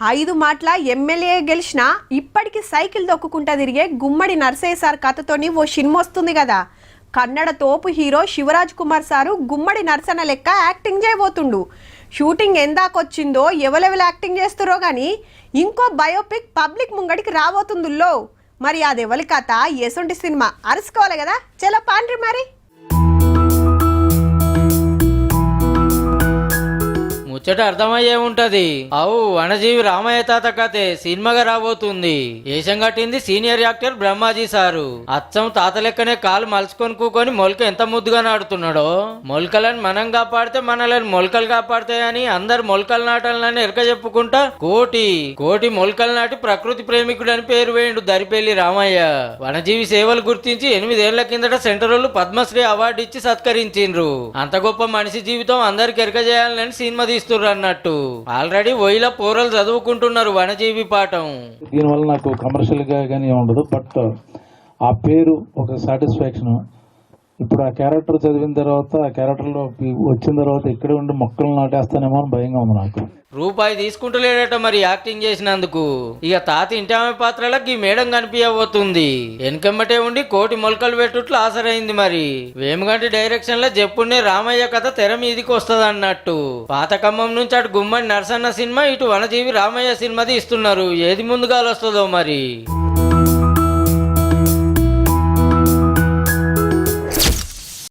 5 మాటల ఎమ్మెల్యే గెలిచినా ఇప్పటికీ సైకిల్ దొక్కుకుంటా తిరిగే గుమ్మడి నర్సయ్య సార్ కథతోని ఓ సినిమా వస్తుంది కదా. కన్నడ తోపు హీరో శివరాజ్ కుమార్ సారు గుమ్మడి నర్సన్న లెక్క యాక్టింగ్ చేయబోతుండు. షూటింగ్ ఎందాకొచ్చిందో ఎవరెవరు యాక్టింగ్ చేస్తారో కానీ ఇంకో బయోపిక్ పబ్లిక్ ముంగడికి రాబోతుందిలో. మరి అది ఎవరి కథ, ఎసొంటి సినిమా అరుసుకోవాలి కదా. చలో పాండ్రి మరి. ముచ్చట అర్థమయ్యే ఉంటది. అవు వనజీవి రామయ్య తాత కథే సినిమాగా రాబోతుంది. ఏషం కట్టింది సీనియర్ యాక్టర్ బ్రహ్మాజీ సారు. అచ్చం తాత లెక్కనే కాలు మలుచుకొని కూకొని మొలక ఎంత ముద్దుగా నాడుతున్నాడో. మొలకలను మనం కాపాడితే మనలను మొలకలు కాపాడతాయని అందరు మొలకలు నాటాలని ఎరక చెప్పుకుంటా కోటి మొలకలు నాటి ప్రకృతి ప్రేమికుడు అని పేరు వేయండు దరిపల్లి రామయ్య. వనజీవి సేవలు గుర్తించి 8 ఏళ్ల కిందట సెంటర్ వాళ్ళు పద్మశ్రీ అవార్డు ఇచ్చి సత్కరించిండ్రు. అంత గొప్ప మనిషి జీవితం అందరికి ఎరక చేయాలని సినిమా తీస్తున్నారు అన్నట్టు. ఆల్రెడీ ఓయిల పోరలు చదువుకుంటున్నారు వనజీవి పాఠం. దీనివల్ల నాకు కమర్షియల్ గా కానీ ఉండదు, బట్ ఆ పేరు ఒక సాటిస్ఫాక్షన్. ఇప్పుడు ఆ క్యారెక్టర్ చదివిన తర్వాత, ఆ క్యారెక్టర్ లో వచ్చిన తర్వాత ఇక్కడే ఉండి మొక్కలు నాటేస్తానేమో అని భయంగా ఉంది నాకు. రూపాయి తీసుకుంటలేడట మరి యాక్టింగ్ చేసినందుకు. ఇక తాత ఇంటామె పాత్రలకు ఈ మేడం కనిపించబోతుంది. వెనకమ్మటే ఉండి కోటి మొలకలు పెట్టుట్లు ఆసరైంది. మరి వేమగంటి డైరెక్షన్ లో చెప్పుండే రామయ్య కథ తెర మీదికి వస్తుంది అన్నట్టు. పాత ఖమ్మం నుంచి అటు గుమ్మడి నరసన్న సినిమా, ఇటు వనజీవి రామయ్య సినిమా తీస్తున్నారు. ఏది ముందుగా వస్తుందో మరి.